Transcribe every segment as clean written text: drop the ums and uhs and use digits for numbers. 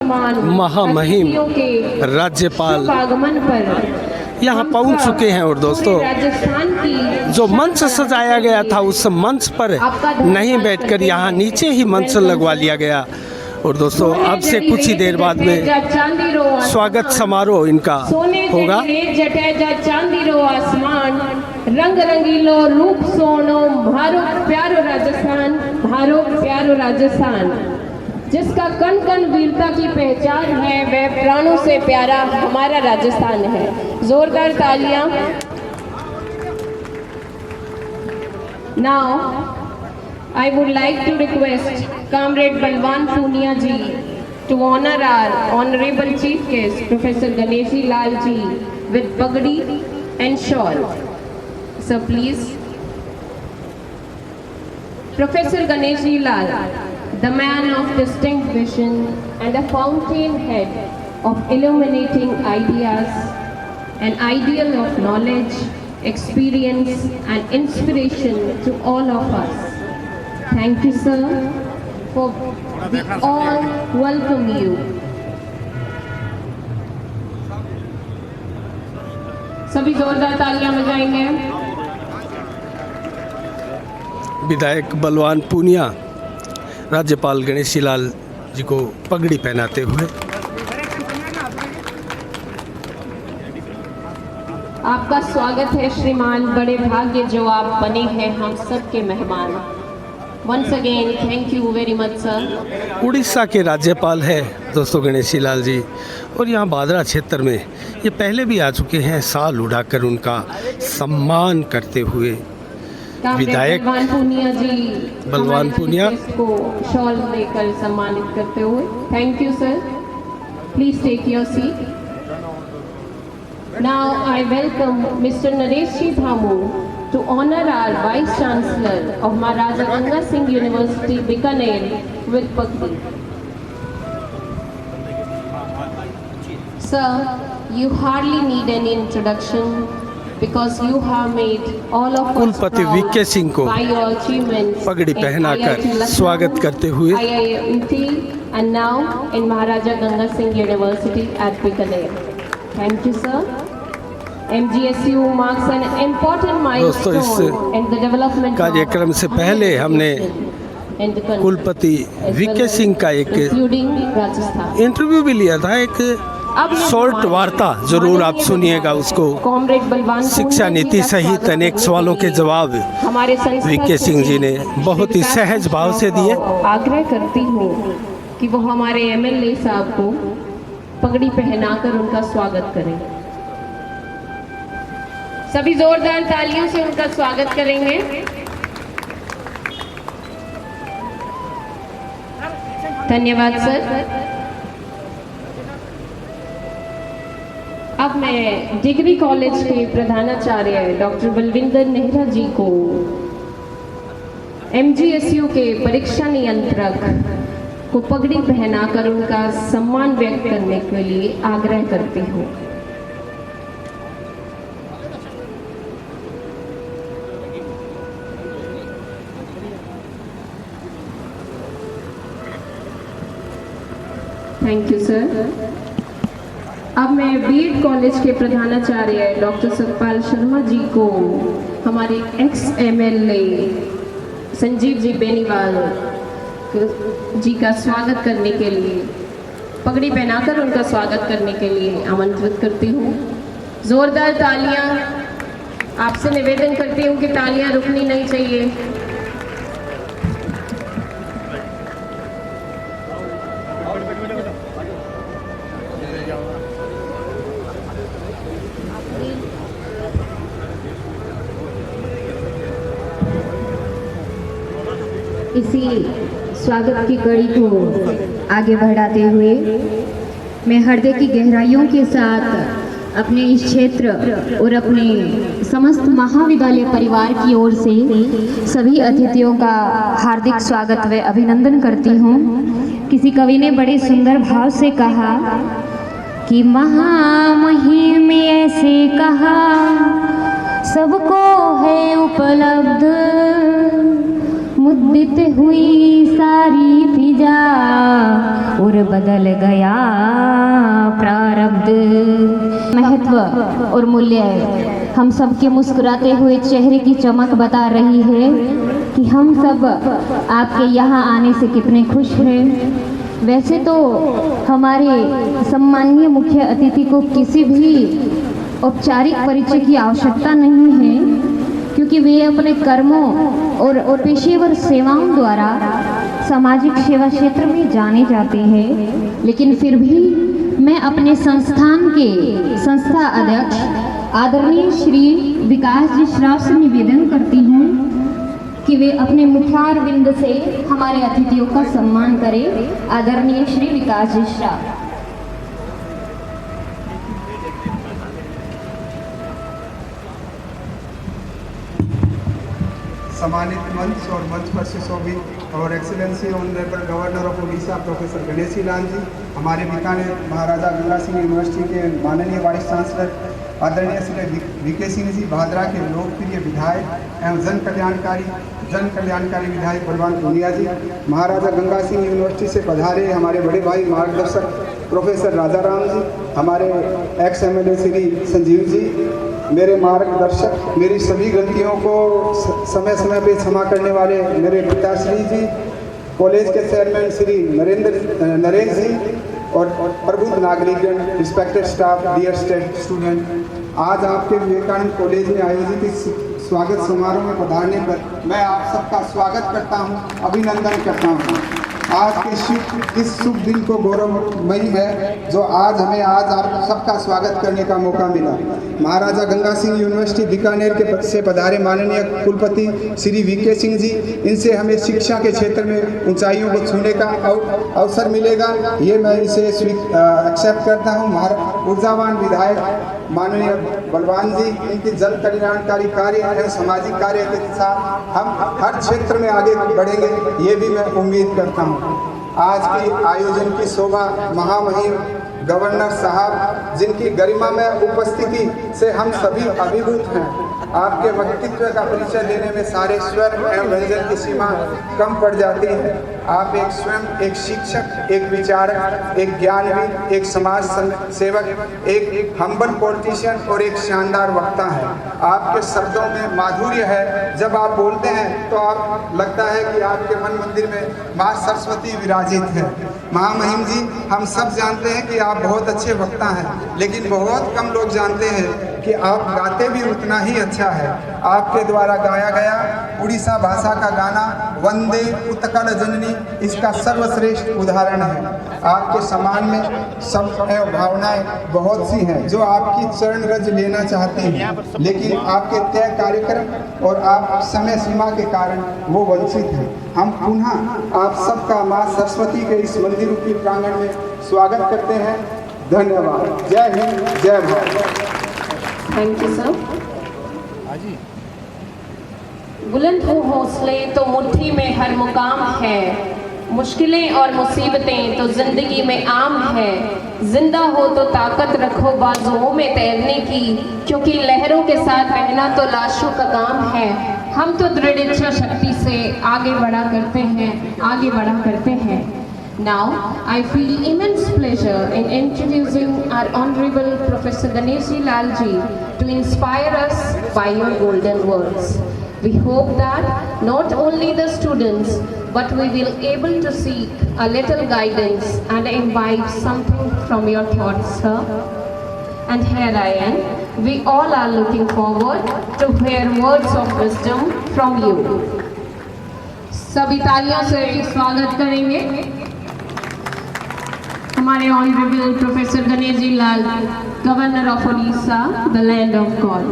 महामहिम राज्यपाल आगमन पर यहाँ पहुँच चुके हैं। और दोस्तों, राजस्थान की जो मंच सजाया गया था उस मंच पर नहीं बैठकर यहाँ नीचे ही मंच लगवा लिया गया। और दोस्तों, अब से कुछ ही देर बाद में स्वागत समारोह इनका होगा। चांदी रो आसमान रंग रंगीलो रूप सोनो भारो प्यारो राजस्थान, भारो प्यारो राजस्थान, जिसका कण कण वीरता की पहचान है, वह प्राणों से प्यारा हमारा राजस्थान है। जोरदार तालियां। Now I would like to request Comrade Balwan Punia ji to honor our honorable chief guest Professor Ganeshi Lal ji with pagdi and shawl. Sir, please. Professor Ganeshi Lal, the man of distinct vision and a fountainhead of illuminating ideas, an ideal of knowledge, experience and inspiration to all of us. Thank you, sir, for we all welcome you. सभी जोरदार तालियां बजाएंगे। विधायक बलवान पूनिया राज्यपाल गणेशी लाल जी को पगड़ी पहनाते हुए। आपका स्वागत है श्रीमान, बड़े भाग्य जो आप बने हैं हम सब के मेहमान। Once again, thank you very much, sir. Orissa के राज्यपाल है दोस्तों गणेशी लाल जी, और यहाँ बादरा क्षेत्र में ये पहले भी आ चुके हैं, साल उड़ाकर उनका सम्मान करते हुए। विधायक बलवान पूनिया को शॉल देकर सम्मानित करते हुए। Thank you sir, please take your seat. Now I welcome mister Naresh ji Dhamu to honor our Vice Chancellor of Maharaja Ganga Singh University, Bikaner with pagdi. Sir, you hardly need any introduction because you have made all of us कुलपति VK Singh को by your achievements पगड़ी in पहनाकर IIT Lucknow, स्वागत करते हुए। IIMT and now in Maharaja Ganga Singh University at Bikaner. Thank you, sir. MGSU marks an important milestone in the development कार्यक्रम से पहले हमने कुलपति वीके सिंह का एक इंटरव्यू भी लिया था, एक शॉर्ट वार्ता, जरूर आप सुनिएगा उसको। शिक्षा नीति सहित अनेक सवालों के जवाब वीके सिंह जी ने बहुत ही सहज भाव से दिए। आग्रह करती हूँ कि वो हमारे MLA साहब को पगड़ी पहनाकर उनका स्वागत करें। सभी जोरदार तालियों से उनका स्वागत करेंगे। धन्यवाद सर। अब मैं डिग्री कॉलेज के प्रधानाचार्य डॉक्टर बलविंदर नेहरा जी को MGSU के परीक्षा नियंत्रक को पगड़ी पहनाकर उनका सम्मान व्यक्त करने के लिए आग्रह करती हूँ। Thank you sir. अब मैं बीएड कॉलेज के प्रधानाचार्य डॉक्टर सतपाल शर्मा जी को हमारे एक्स MLA संजीव जी बेनीवाल जी का स्वागत करने के लिए, पगड़ी पहनाकर उनका स्वागत करने के लिए आमंत्रित करती हूँ। जोरदार तालियां। आपसे निवेदन करती हूँ कि तालियां रुकनी नहीं चाहिए। इसी स्वागत की कड़ी को आगे बढ़ाते हुए मैं हृदय की गहराइयों के साथ अपने इस क्षेत्र और अपने समस्त महाविद्यालय परिवार की ओर से सभी अतिथियों का हार्दिक स्वागत व अभिनंदन करती हूँ। किसी कवि ने बड़े सुंदर भाव से कहा कि महामहिम ऐसे कहा सबको है उपलब्ध, मुद्दित हुई सारी फिजा और बदल गया प्रारब्ध। महत्व और मूल्य हम सबके मुस्कुराते हुए चेहरे की चमक बता रही है कि हम सब आपके यहाँ आने से कितने खुश हैं। वैसे तो हमारे सम्माननीय मुख्य अतिथि को किसी भी औपचारिक परिचय की आवश्यकता नहीं है, क्योंकि वे अपने कर्मों और पेशेवर सेवाओं द्वारा सामाजिक सेवा क्षेत्र में जाने जाते हैं। लेकिन फिर भी मैं अपने संस्थान के संस्था अध्यक्ष आदरणीय श्री विकास जी श्राव से निवेदन करती हूँ कि वे अपने मुखारविंद से हमारे अतिथियों का सम्मान करें। आदरणीय श्री विकास जी श्राव। सम्मानित मंच और मंच पर सुशोभित और excellency honourable governor of Orissa professor Ganeshi Lal ji, हमारे बीकानेर महाराजा गंगा सिंह यूनिवर्सिटी के माननीय वाइस चांसलर आदरणीय श्री वीके सिंह जी, भादरा के लोकप्रिय विधायक एवं जन कल्याणकारी विधायक बलवान पूनिया जी, महाराजा गंगा सिंह यूनिवर्सिटी से पधारे हमारे बड़े भाई मार्गदर्शक प्रोफेसर राजा राम जी, हमारे एक्स MLA श्री संजीव जी, मेरे मार्गदर्शक, मेरी सभी गलतियों को समय समय पे क्षमा करने वाले मेरे पिताश्री जी, कॉलेज के चेयरमैन श्री नरेश जी और प्रबुद्ध नागरिकगण, रिस्पेक्टेड स्टाफ, डियर स्टूडेंट, आज आपके विवेकानंद कॉलेज में आयोजित इस स्वागत समारोह में पधारने पर मैं आप सबका स्वागत करता हूं, अभिनंदन करता हूं। आज के इस शुभ दिन को गौरवमयी है जो आज हमें आप सबका स्वागत करने का मौका मिला। महाराजा गंगा सिंह यूनिवर्सिटी बीकानेर के से पधारे माननीय कुलपति श्री वीके सिंह जी, इनसे हमें शिक्षा के क्षेत्र में ऊंचाइयों को छूने का अवसर मिलेगा, ये मैं इसे एक्सेप्ट करता हूँ। ऊर्जावान विधायक माननीय बलवान जी, इनकी जन कल्याणकारी कार्य एवं सामाजिक कार्य के साथ हम हर क्षेत्र में आगे बढ़ेंगे, ये भी मैं उम्मीद करता हूँ। आज की आयोजन की शोभा महामहिम गवर्नर साहब, जिनकी गरिमा में उपस्थिति से हम सभी अभिभूत हैं। आपके व्यक्तित्व का परिचय देने में सारे स्वर एवं व्यंजन की सीमा कम पड़ जाती है। आप एक स्वयं एक शिक्षक, एक विचारक, एक ज्ञानविद, एक समाज सेवक, एक हम्बल पॉलिटिशियन और एक शानदार वक्ता हैं। आपके शब्दों में माधुर्य है, जब आप बोलते हैं तो आप लगता है कि आपके मन मंदिर में माँ सरस्वती विराजित है। महामहिम जी, हम सब जानते हैं कि आप बहुत अच्छे वक्ता हैं, लेकिन बहुत कम लोग जानते हैं कि आप गाते भी उतना ही अच्छा है। आपके द्वारा गाया गया उड़ीसा भाषा का गाना वंदे उत्कल जननी, इसका सर्वश्रेष्ठ उदाहरण है। आपके सम्मान में शब्द एवं भावनाएं बहुत सी हैं जो आपकी चरण रज लेना चाहते हैं, लेकिन आपके तय कार्यक्रम और आप समय सीमा के कारण वो वंचित हैं। हम पुनः आप सबका माँ सरस्वती के इस मंदिर रूपी प्रांगण में स्वागत करते हैं। धन्यवाद। जय हिंद, जय भारत। Thank you sir. बुलंद हो हौसले तो मुट्ठी में हर मुकाम है, मुश्किलें और मुसीबतें तो जिंदगी में आम है। जिंदा हो तो ताकत रखो बाजुओं में तैरने की, क्योंकि लहरों के साथ बहना तो लाशों का काम है। हम तो दृढ़ इच्छा शक्ति से आगे बढ़ा करते हैं। Now, I feel immense pleasure in introducing our Honorable Professor Ganeshi Lalji to inspire us by your golden words. We hope that not only the students, but we will able to seek a little guidance and imbibe something from your thoughts, sir. And here I am. We all are looking forward to hear words of wisdom from you. सभी तालियों से स्वागत करेंगे हमारे honourable professor Ganeshi Lal, governor of Orissa, the land of God.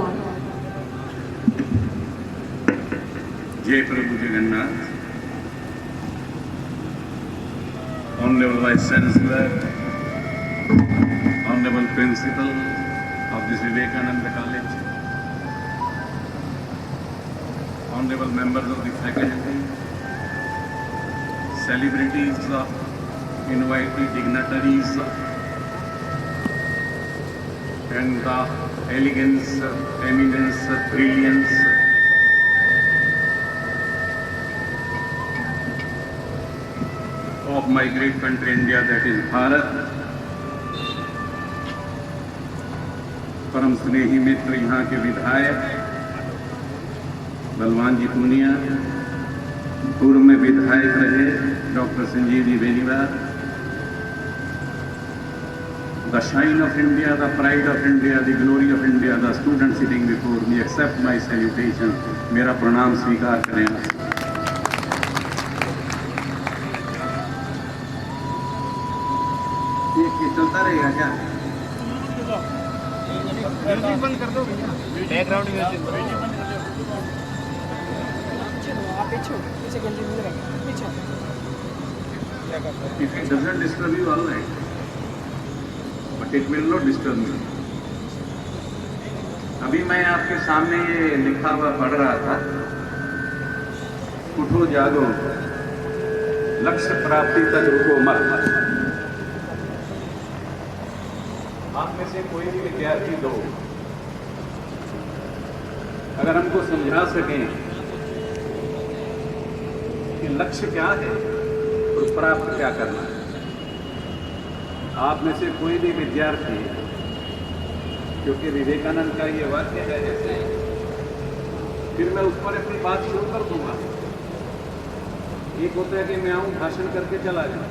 जय प्रभु Jagannath. Honourable vice chancellor, honourable principal of this Vivekananda college, honourable members of the faculty, celebrities, invited dignitaries, and the elegance, eminence, brilliance, of my great country India, that is Bharat. परम स्नेही मित्र यहाँ के विधायक बलवान जी पूनिया, पूर्व में विधायक रहे doctor Sanjeev ji Beniwal, the shine of India, the pride of India, the glory of India, the student sitting before me, accept my salutation. मेरा प्रणाम स्वीकार करें। ये चलता रहेगा क्या? म्यूजिक बंद कर दो, background music. If it doesn't disturb you, all right, but it will not disturb me. अभी मैं आपके सामने ये लिखा हुआ पढ़ रहा था, उठो जागो, लक्ष्य प्राप्ति तक रुको मत। आप में से कोई भी विद्यार्थी दो अगर हमको समझा सकें कि लक्ष्य क्या है और प्राप्त क्या करना है। आप में से कोई भी विद्यार्थी, क्योंकि विवेकानंद का ये वाक्य है जैसे, फिर मैं उस पर अपनी बात शुरू कर दूंगा। एक होता है कि मैं आऊं भाषण करके चला जाऊं,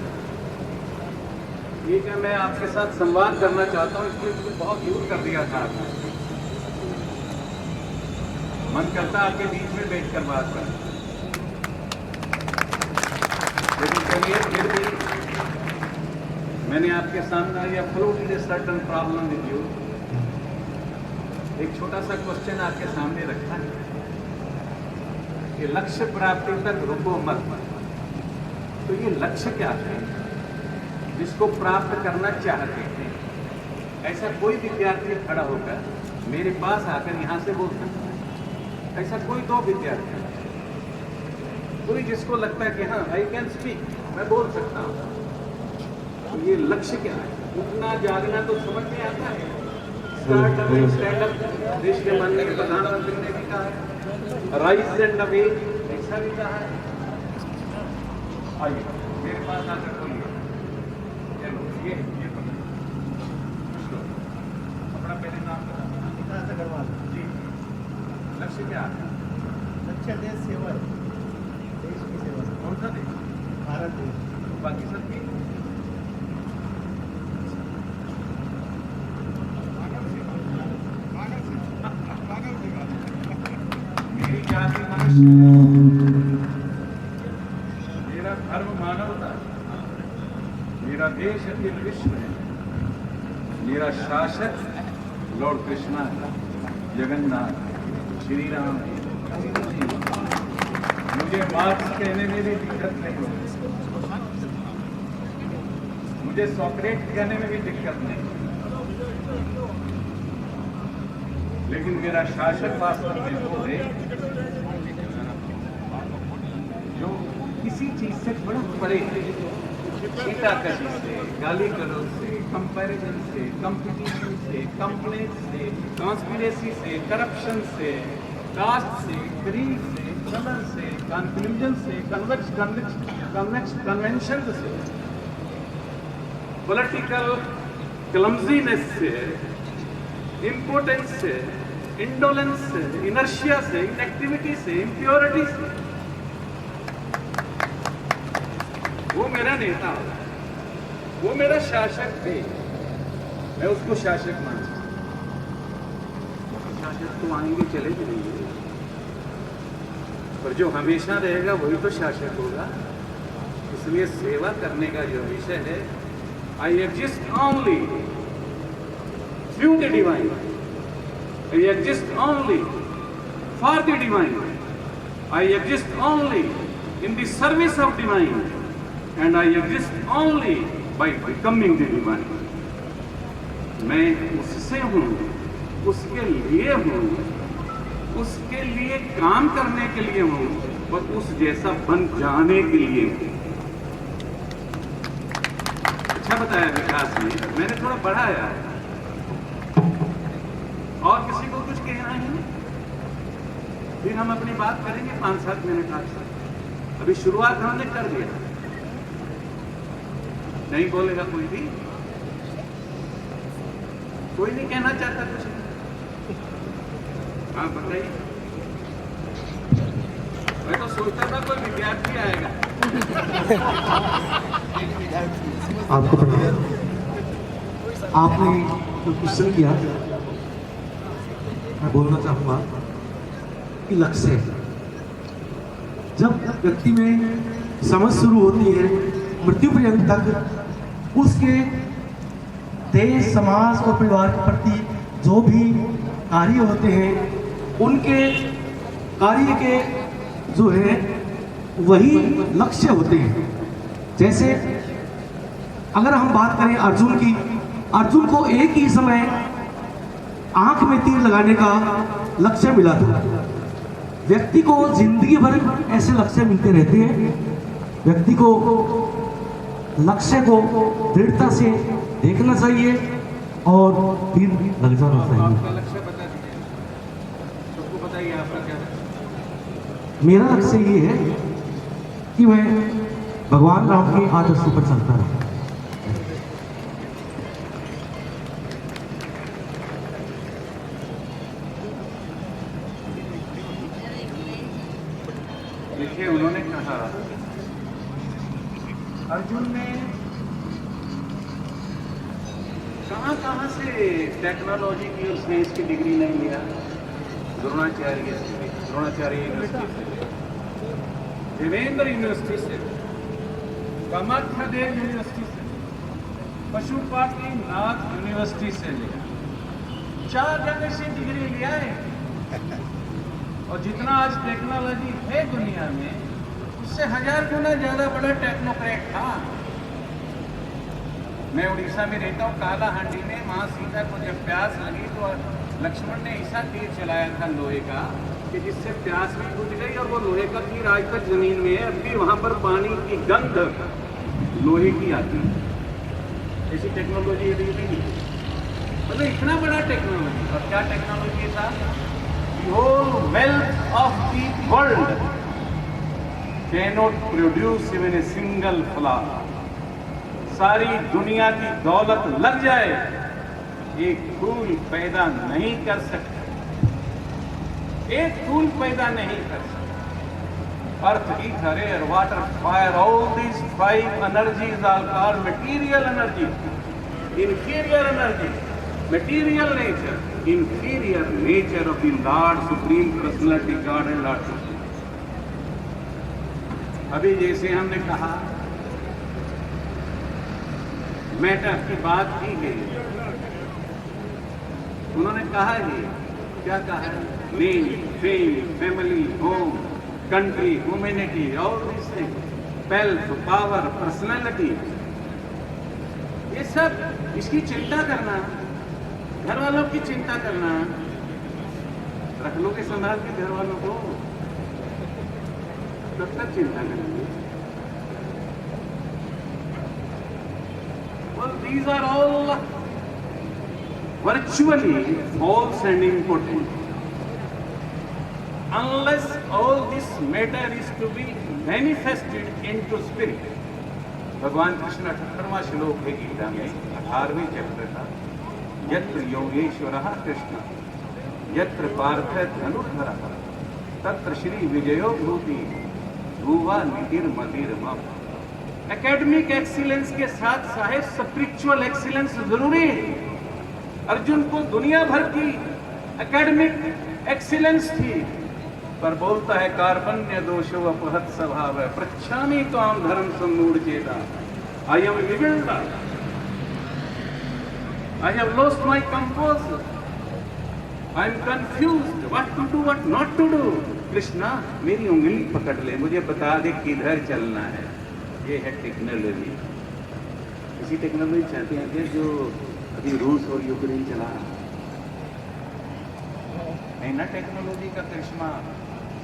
ये क्या मैं आपके साथ संवाद करना चाहता हूँ, इसलिए मुझे बहुत दूर कर दिया था आपने। मन करता आपके बीच में बैठ कर बात कर, लेकिन चलिए फिर भी मैंने आपके सामने या float a certain problem with you, एक छोटा सा क्वेश्चन आपके सामने रखा है कि लक्ष्य प्राप्ति तक रुको मत। तो ये लक्ष्य क्या है जिसको प्राप्त करना चाहते हैं? ऐसा कोई विद्यार्थी खड़ा होकर मेरे पास आकर यहाँ से बोल सकता है। ऐसा कोई दो विद्यार्थी, कोई जिसको लगता है कि हाँ आई कैन स्पीक, मैं बोल सकता हूँ। तो ये लक्ष्य क्या है? उठना जागना तो समझ में आता है, स्टैंड अप देश के माननीय प्रधानमंत्री ने भी कहा है, राइज एंड अवे ऐसा भी कहा है। आइए मेरे पास आकर बोलिए, ये अपना पहले नाम विकास अग्रवाल जी। लक्ष्य क्या है? लक्ष्य देश सेवा, देश की सेवा। कौन सा देश? भारत देश। बाकी सब की मेरी जाति मनुष्य, मेरा धर्म मानवता, मेरा देश अखिल विश्व है, मेरा शासक लॉर्ड कृष्णा, जगन्नाथ, श्री राम। मुझे बात कहने में भी दिक्कत नहीं होती, मुझे सॉक्रेट कहने में भी दिक्कत नहीं, लेकिन मेरा शासक वास्तव में वो है जो किसी चीज से बड़ा परे है। सीताकशी से, गाली गलौज से, कंपैरिजन से, कंपटीशन से, कंप्लेंट से, कॉन्स्पिरेसी से, करप्शन से, कास्ट से, क्रीड से, कलर से, कंक्लूजन से, कन्वेंशन से, पॉलिटिकल क्लमजीनेस से, इम्पोर्टेंस से, इंडोलेंस से, इनर्शिया से, इनएक्टिविटी से, इम्प्योरिटी से, वो मेरा नेता होगा, वो मेरा शासक है, मैं उसको शासक मानता हूँ। शासक तो आएंगे चले जाएंगे, पर जो हमेशा रहेगा वही तो शासक होगा। इसलिए सेवा करने का जो विषय है, I exist only through the divine, I exist only for the divine, I exist only in the service of divine, and I exist only by becoming the divine. मैं उससे हूँ, उसके लिए हूँ, उसके लिए काम करने के लिए हूँ और उस जैसा बन जाने के लिए हूँ। अच्छा बताया विकास ने, मैंने थोड़ा बढ़ाया है। और किसी को कुछ कहना है? फिर हम अपनी बात करेंगे 5-7 मिनट आज। अभी शुरुआत हमने कर दिया। नहीं बोलेगा कोई भी? कोई नहीं कहना चाहता कुछ? हाँ बताइए। मैं तो सोचता था कोई विद्यार्थी आएगा। आपको प्रणाम। आपने जो क्वेश्चन किया, मैं बोलना चाहूँगा कि लक्ष्य, जब व्यक्ति में समझ शुरू होती है मृत्यु पर्यंत तक उसके देश, समाज और परिवार के प्रति जो भी कार्य होते हैं उनके कार्य के जो है वही लक्ष्य होते हैं। जैसे अगर हम बात करें अर्जुन की, अर्जुन को एक ही समय आंख में तीर लगाने का लक्ष्य मिला था। व्यक्ति को जिंदगी भर ऐसे लक्ष्य मिलते रहते हैं। व्यक्ति को लक्ष्य को दृढ़ता से देखना चाहिए और फिर लग जाना चाहिए। आपका लक्ष्य बता दीजिए, सबको बताइए आपका क्या लक्ष्य? मेरा लक्ष्य ये है कि मैं भगवान राम के आदर्शों पर चलता रहूं। देखिए, उन्होंने कहा अर्जुन ने कहां से टेक्नोलॉजी की और साइंस की डिग्री नहीं लिया? द्रोणाचार्य यूनिवर्सिटी से, देवेंद्र यूनिवर्सिटी से, कामाख्या यूनिवर्सिटी से, पशुपतिनाथ यूनिवर्सिटी से लिया। 4 जगह से डिग्री लिया है। और जितना आज टेक्नोलॉजी है दुनिया में, उससे 1000 गुना ज्यादा बड़ा टेक्नोक्रेट था। मैं उड़ीसा में रहता हूँ, कालाहांडी में। माँ सीता को जब प्यास लगी तो लक्ष्मण ने ऐसा तीर चलाया था लोहे का कि जिससे प्यास भी बुझ गई, और वो लोहे का तीर आज तक जमीन में है। अब भी वहां पर पानी की गंध लोहे की आती है। ऐसी टेक्नोलॉजी अभी नहीं, मतलब इतना बड़ा टेक्नोलॉजी। और क्या टेक्नोलॉजी था? The whole wealth of the world cannot produce even a single flower. सारी दुनिया की दौलत लग जाए, एक फूल पैदा नहीं कर सकते। एक फूल पैदा नहीं कर सकते। Earth, ether, air, water, fire, all these 5 energies are called material energy, inferior energy, material nature, inferior nature of the Lord Supreme Personality God and Lord Supreme। अभी जैसे हमने कहा मैटर की बात की गई, उन्होंने कहा ही क्या कहा है? Name, fame, family, home, country, humanity, all this things, wealth, power, personality, ये सब इसकी चिंता करना, घर वालों की चिंता करना। रख लो के संभाल के घर वालों को, कब तक चिंता करेंगे? Well, these are all virtually false and impotent. Unless all this matter is to be manifested into spirit. भगवान कृष्ण 18वां श्लोक है गीता में, 18वें चैप्टर का। यत्र योगेश्वरः कृष्ण यत्र पार्थ धनुर्धरः तत्र श्री विजयो भूति भुवा निधिर्मतिर्मम। एकेडमिक एक्सीलेंस के साथ साथ स्पिरिचुअल एक्सीलेंस जरूरी है। अर्जुन को दुनिया भर की एकेडमिक एक्सीलेंस थी, पर बोलता है कार्पण्य दोषो अपहत स्वभाव है, पृच्छामि त्वाम धर्म सम्मूढ़ चेता। I am bewildered, I have lost my composure, I am confused what to do, what not to do। Krishna मेरी उंगली पकड़ ले, मुझे बता दे किधर चलना है। ये है टेक्नोलॉजी। इसी टेक्नोलॉजी चाहते हैं कि जो अभी रूस और यूक्रेन चला है ना, टेक्नोलॉजी का करिश्मा।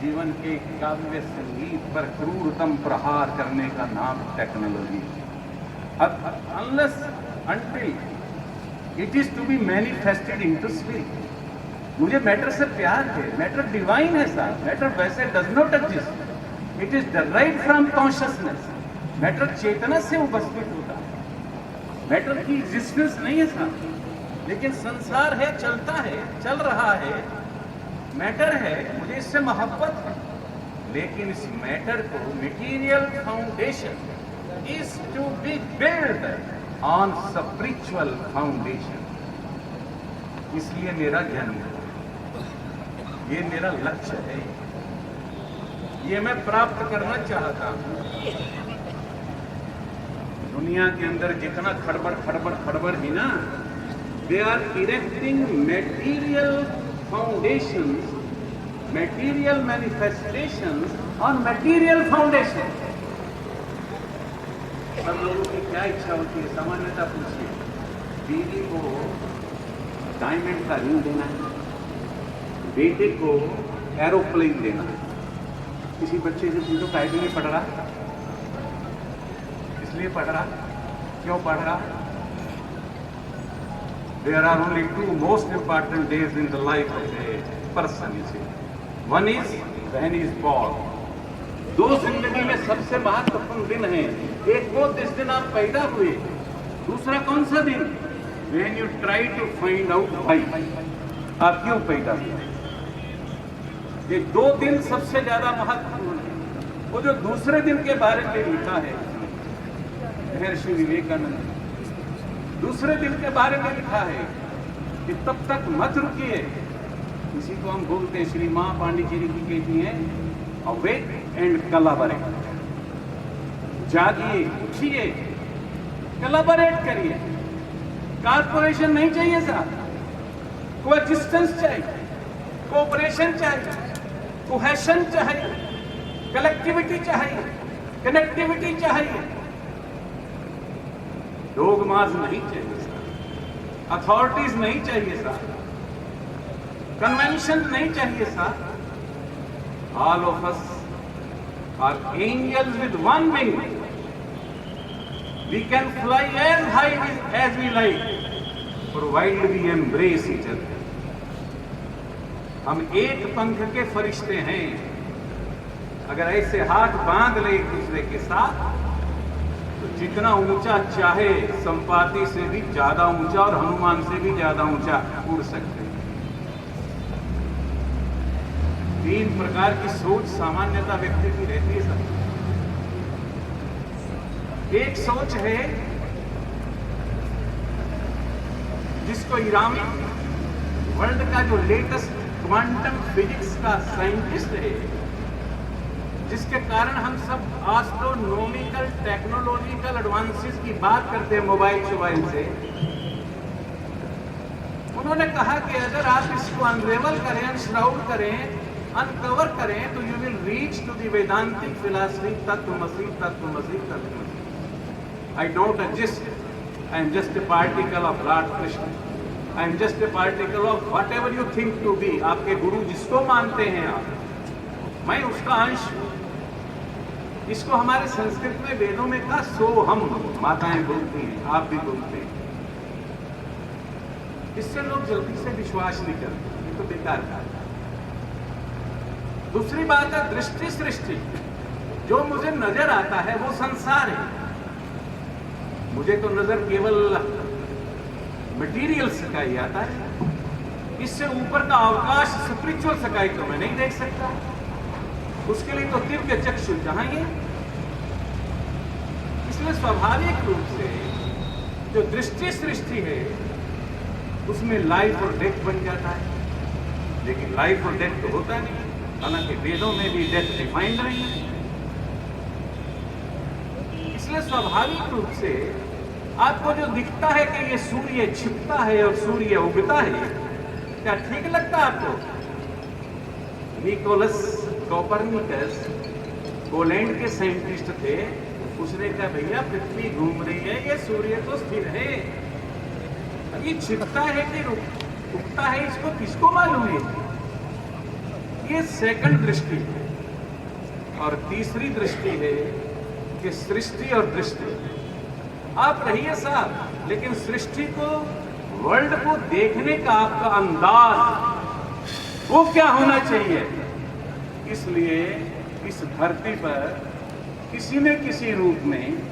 जीवन के काव्य संगीत पर क्रूरतम प्रहार करने का नाम technology. Unless until it is to be manifested into spirit. मुझे मैटर से प्यार है, मैटर डिवाइन है साहब, मैटर वैसे does not exist, it is derived from consciousness. Matter चेतना से उपस्थित होता है। मैटर की एग्जिस्टेंस नहीं है साहब, लेकिन संसार है, चलता है, चल रहा है, मैटर है, मुझे इससे मोहब्बत है, लेकिन इस मैटर को material foundation is to be build on spiritual foundation. इसलिए मेरा जन्म है, ये मेरा लक्ष्य है, ये मैं प्राप्त करना चाहता हूं। दुनिया के अंदर जितना खड़बड़ खड़बड़ खड़बड़ है ना, they are erecting material foundations, material manifestations on material foundation. सब लोगों की क्या इच्छा होती है, सामान्यता पूछिए, बीवी को डायमंड का रिंग देना है, बेटे को एरोप्लेन देना है। किसी बच्चे से पूछो काहे के लिए पढ़ रहा, इसलिए पढ़ रहा, क्यों पढ़ रहा? There are only two most important days in the life of a person, you see. One is when he is born. दो जिंदगी में सबसे महत्वपूर्ण दिन है, एक वो जिस दिन आप पैदा हुए, दूसरा कौन सा दिन? When you try to find out why, आप क्यों पैदा हुए। ये दो दिन सबसे ज्यादा महत्वपूर्ण है। वो जो दूसरे दिन के बारे में लिखा है महर्षि विवेकानंद, दूसरे दिन के बारे में लिखा है कि तब तक मत रुकिए। इसी को हम बोलते हैं, श्री मां पांडिचेरी की कहती हैं, अवेक एंड कोलैबोरेट। जागिए, उठिए, कोलैबोरेट करिए। कॉर्पोरेशन नहीं चाहिए साहब, कोएग्जिस्टेंस चाहिए, कोऑपरेशन चाहिए, कोहेशन चाहिए, कलेक्टिविटी चाहिए, कनेक्टिविटी चाहिए। डोगमास नहीं चाहिए साहब, अथॉरिटीज नहीं चाहिए साहब, कन्वेंशन नहीं चाहिए साहब। All of us are angels with one wing, we can fly as high as we like, provided we embrace each other. हम एक पंख के फरिश्ते हैं, अगर ऐसे हाथ बांध ले एक दूसरे के साथ तो जितना ऊंचा चाहे, संपाति से भी ज्यादा ऊंचा और हनुमान से भी ज्यादा ऊंचा उड़ सकते हैं। तीन प्रकार की सोच सामान्यता व्यक्ति की रहती है सब। एक सोच है जिसको ईरानी वर्ल्ड का जो लेटेस्ट क्वांटम फिजिक्स का साइंटिस्ट है, जिसके कारण हम सब एस्ट्रोनॉमिकल टेक्नोलॉजिकल एडवांसेस की बात करते हैं मोबाइल से। उन्होंने कहा कि अगर आप इसको अनरेवल करें, अनश्राउड करें, अनकवर करें, तो you will reach to the Vedantic philosophy तत्वमसि तत्वमसि तत्वमसि। I don't exist, I am just a particle of lord Krishna, I am just a particle of whatever you think to be. आपके गुरु जिसको मानते हैं आप, मैं उसका अंश हूं। इसको हमारे संस्कृत में वेदों में कहा सो हम, माताएं बोलती हैं, आप भी बोलते हैं। इससे लोग जल्दी से विश्वास नहीं करते, ये तो बेकार था। दूसरी बात है दृष्टि सृष्टि। जो मुझे नजर आता है वो संसार है। मुझे तो नजर केवल मटेरियल स्काई आता है, इससे ऊपर का अवकाश स्पिरिचुअल स्काई को मैं नहीं देख सकता। उसके लिए तो दिव्य चक्षु चाहिए। इसलिए स्वाभाविक रूप से जो दृष्टि सृष्टि है उसमें लाइफ और डेथ बन जाता है, लेकिन लाइफ और डेथ तो होता नहीं। हालांकि वेदों में भी डेथ डिफाइंड नहीं है। इसलिए स्वाभाविक रूप से आपको जो दिखता है कि ये सूर्य छिपता है और सूर्य उगता है, क्या ठीक लगता आपको? निकोलस कोपरनिकस पोलैंड के साइंटिस्ट थे। उसने कहा भैया पृथ्वी घूम रही है, ये सूर्य तो स्थिर है, ये छिपता है कि उगता है, इसको किसको मालूम है? ये सेकंड दृष्टि है। और तीसरी दृष्टि है कि सृष्टि और दृष्टि। आप रहिए साहब, लेकिन सृष्टि को, वर्ल्ड को देखने का आपका अंदाज वो क्या होना चाहिए? इसलिए इस धरती पर किसी न किसी रूप में